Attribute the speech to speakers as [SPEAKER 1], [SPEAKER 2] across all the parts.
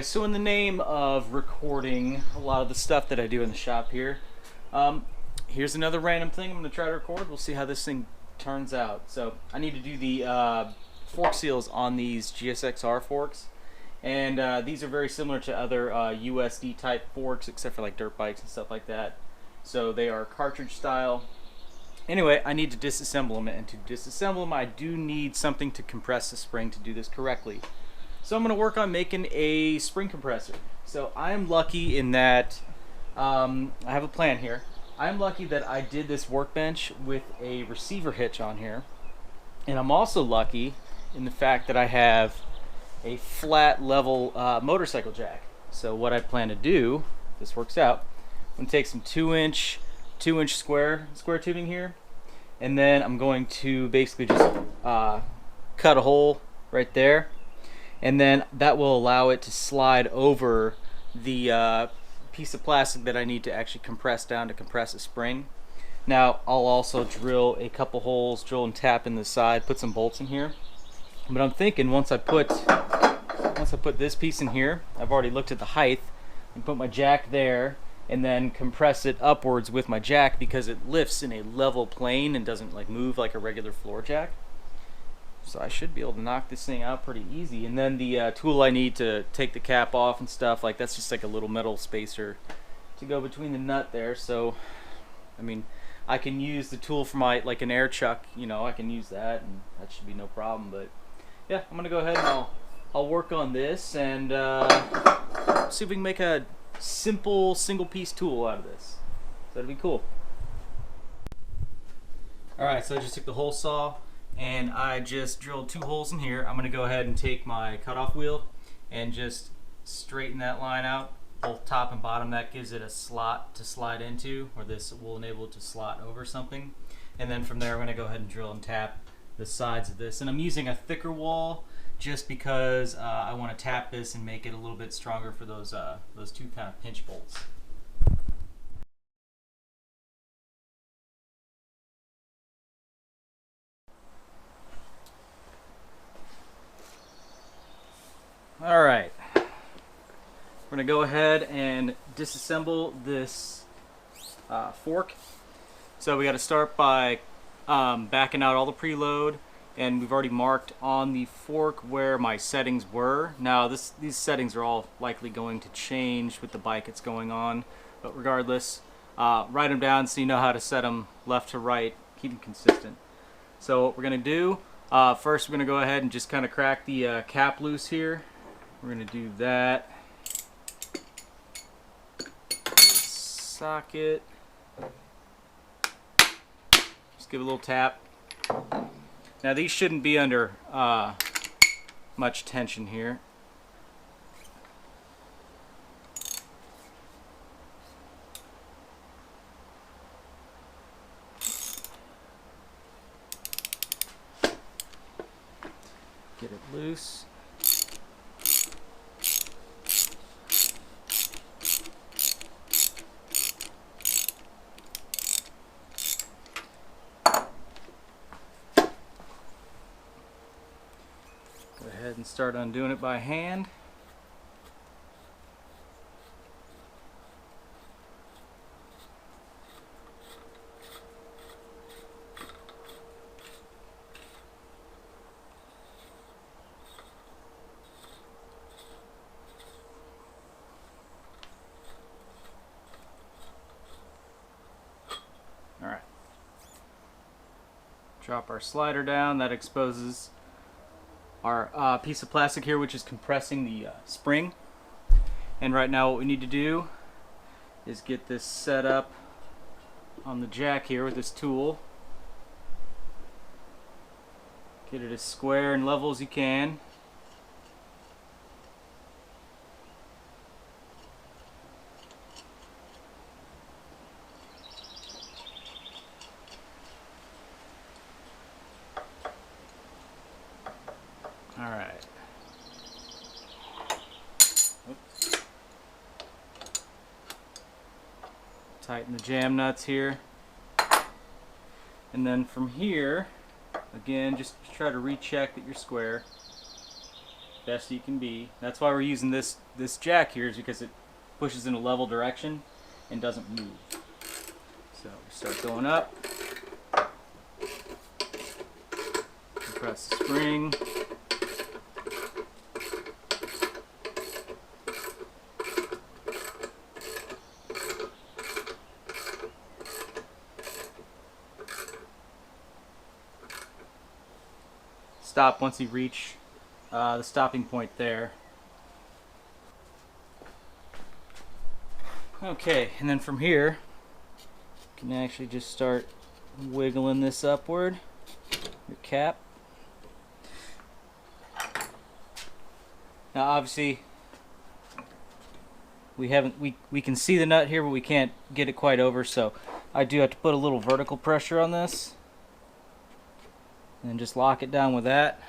[SPEAKER 1] So in the name of recording a lot of the stuff that I do in the shop here, here's another random thing I'm going to try to record. We'll see how this thing turns out. So I need to do the fork seals on these GSXR forks, and these are very similar to other USD type forks, except for like dirt bikes and stuff like that. So they are cartridge style. Anyway, I need to disassemble them, and to disassemble them I do need something to compress the spring to do this correctly. So I'm going to work on making a spring compressor. So I am lucky in that I have a plan here. I am lucky that I did this workbench with a receiver hitch on here, and I'm also lucky in the fact that I have a flat level motorcycle jack. So what I plan to do, if this works out, I'm going to take some 2-inch square tubing here, and then I'm going to basically just cut a hole right there, and then that will allow it to slide over the piece of plastic that I need to actually compress down to compress a spring. Now I'll also drill a couple holes, drill and tap in the side, put some bolts in here. But I'm thinking once I put this piece in here, I've already looked at the height, and put my jack there, and then compress it upwards with my jack because it lifts in a level plane and doesn't like move like a regular floor jack. So I should be able to knock this thing out pretty easy. And then the tool I need to take the cap off and stuff, like that's just like a little metal spacer to go between the nut there. So I mean, I can use the tool for my, like an air chuck, you know, I can use that and that should be no problem. But yeah, I'm gonna go ahead and I'll work on this and see if we can make a simple single piece tool out of this. So that'd be cool. Alright, so I just took the hole saw and I just drilled 2 holes in here. I'm going to go ahead and take my cutoff wheel and just straighten that line out, both top and bottom. That gives it a slot to slide into, or this will enable it to slot over something. And then from there I'm going to go ahead and drill and tap the sides of this. And I'm using a thicker wall just because I want to tap this and make it a little bit stronger for those 2 kind of pinch bolts. Alright, we're going to go ahead and disassemble this fork. So we got to start by backing out all the preload, and we've already marked on the fork where my settings were. Now these settings are all likely going to change with the bike it's going on, but regardless, write them down so you know how to set them left to right, keep them consistent. So what we're going to do, first we're going to go ahead and just kind of crack the cap loose here. We're going to do that. Socket. Just give it a little tap. Now these shouldn't be under much tension here. Get it loose. Go ahead and start undoing it by hand. Alright. Drop our slider down. That exposes our piece of plastic here, which is compressing the spring. And right now what we need to do is get this set up on the jack here with this tool. Get it as square and level as you can. Alright. Tighten the jam nuts here. And then from here, again, just try to recheck that you're square. best you can be. That's why we're using this jack here, is because it pushes in a level direction and doesn't move. So we start going up. Press the spring. Stop once you reach the stopping point there. Okay, and then from here, you can actually just start wiggling this upward, your cap. Now obviously we can see the nut here, but we can't get it quite over, so I do have to put a little vertical pressure on this and then just lock it down with that.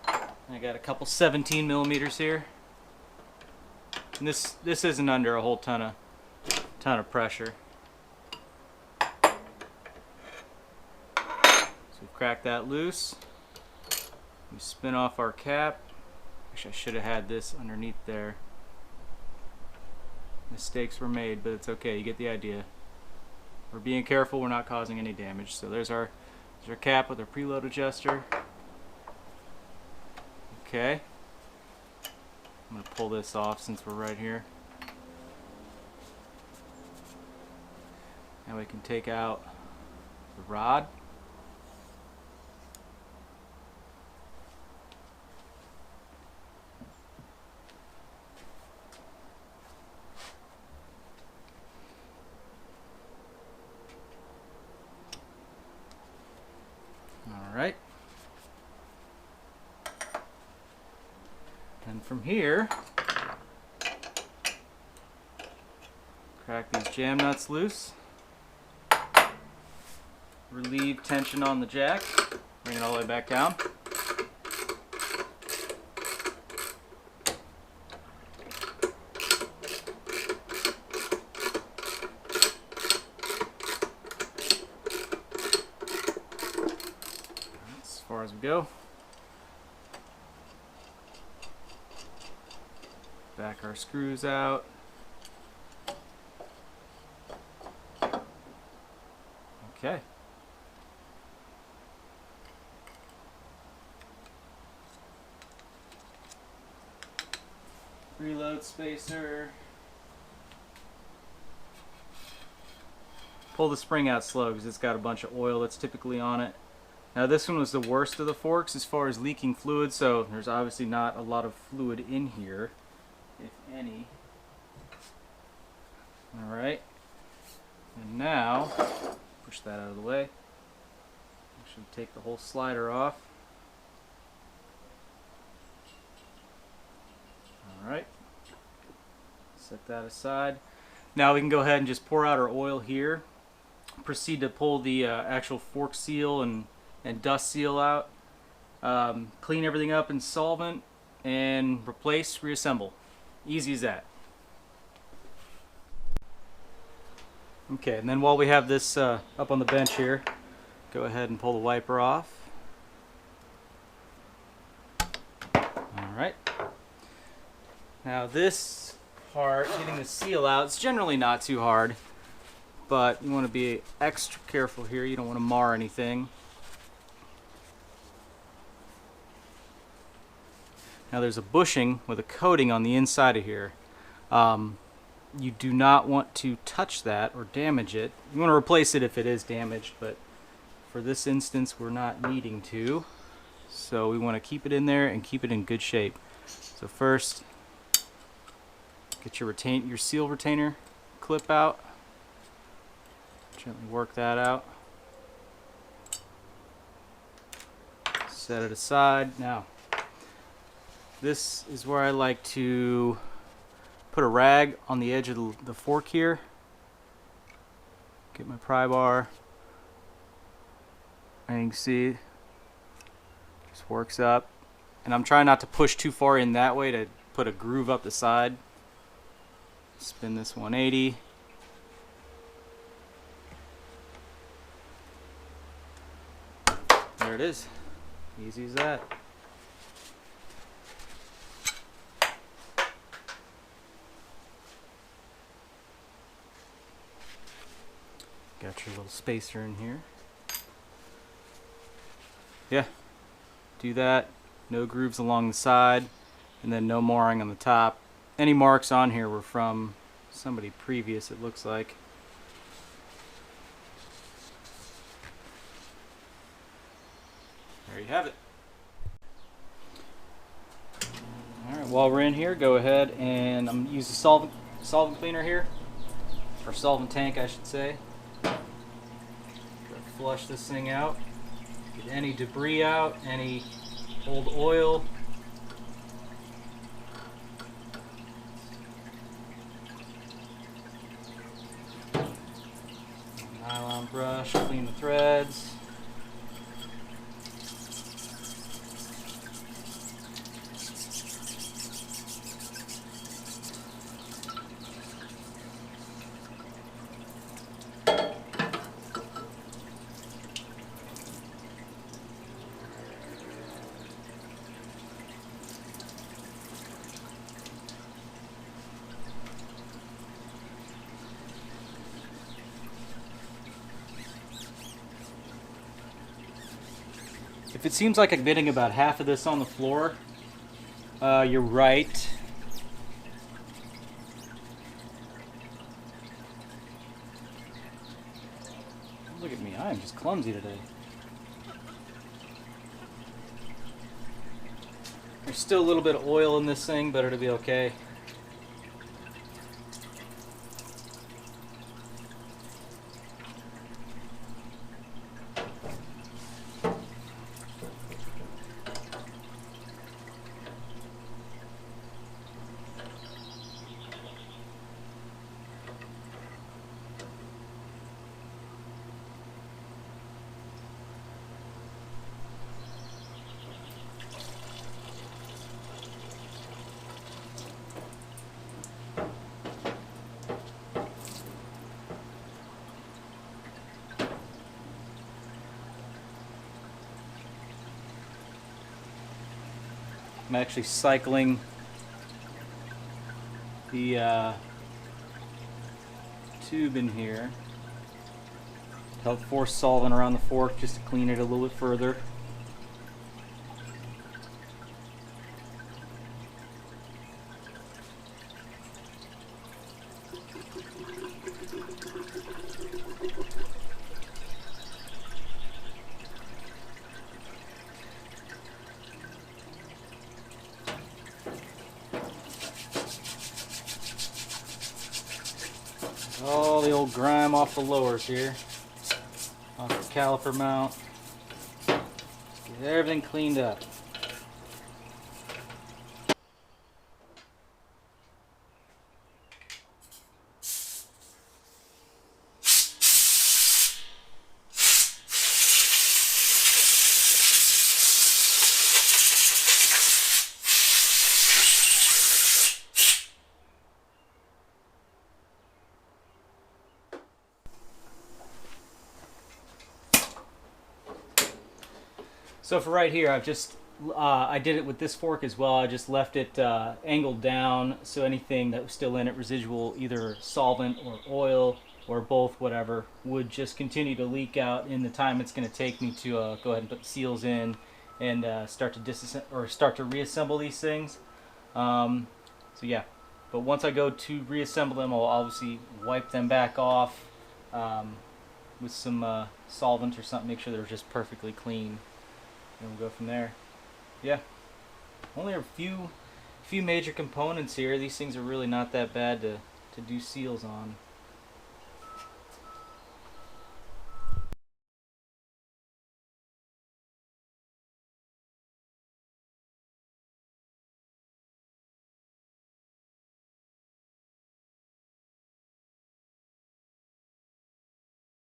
[SPEAKER 1] I got a couple 17 millimeters here, and this isn't under a whole ton of pressure. So we've cracked that loose. We spin off our cap. Wish I should have had this underneath there. Mistakes were made, but it's okay. You get the idea. We're being careful. We're not causing any damage. So there's our cap with our preload adjuster. Okay. I'm going to pull this off since we're right here. Now we can take out the rod. Alright. And from here, crack these jam nuts loose. Relieve tension on the jack. Bring it all the way back down. As far as we go. Back our screws out. Okay. Reload spacer. Pull the spring out slow because it's got a bunch of oil that's typically on it. Now this one was the worst of the forks as far as leaking fluid, so there's obviously not a lot of fluid in here, if any. Alright. And now, push that out of the way. Actually take the whole slider off. Alright. Set that aside. Now we can go ahead and just pour out our oil here. Proceed to pull the actual fork seal and dust seal out. Clean everything up in solvent and replace, reassemble. Easy as that. Okay, and then while we have this up on the bench here, go ahead and pull the wiper off. Alright. Now this part, getting the seal out, it's generally not too hard, but you want to be extra careful here. You don't want to mar anything. Now there's a bushing with a coating on the inside of here. You do not want to touch that or damage it. You want to replace it if it is damaged, but for this instance we're not needing to. So we want to keep it in there and keep it in good shape. So first, get your seal retainer clip out. Gently work that out. Set it aside. Now, this is where I like to put a rag on the edge of the fork here. Get my pry bar. And you can see, just works up. And I'm trying not to push too far in that way to put a groove up the side. Spin this 180. There it is. Easy as that. Got your little spacer in here. Yeah, do that. No grooves along the side, and then no marring on the top. Any marks on here were from somebody previous, it looks like. There you have it. Alright, while we're in here, go ahead and I'm going to use the solvent cleaner here, or solvent tank I should say. Flush this thing out, get any debris out, any old oil. Nylon brush, clean the threads. If it seems like I'm getting about half of this on the floor, you're right. Look at me, I am just clumsy today. There's still a little bit of oil in this thing, but it'll be okay. I'm actually cycling the tube in here to help force solvent around the fork just to clean it a little bit further. All the old grime off the lowers here, off the caliper mount. Get everything cleaned up. So for right here, I've just, I did it with this fork as well. I just left it angled down, so anything that was still in it, residual, either solvent or oil or both, whatever, would just continue to leak out in the time it's going to take me to go ahead and put the seals in and start to reassemble these things. So yeah, but once I go to reassemble them, I'll obviously wipe them back off with some solvent or something, make sure they're just perfectly clean. And we'll go from there. Yeah, only a few major components here. These things are really not that bad to do seals on.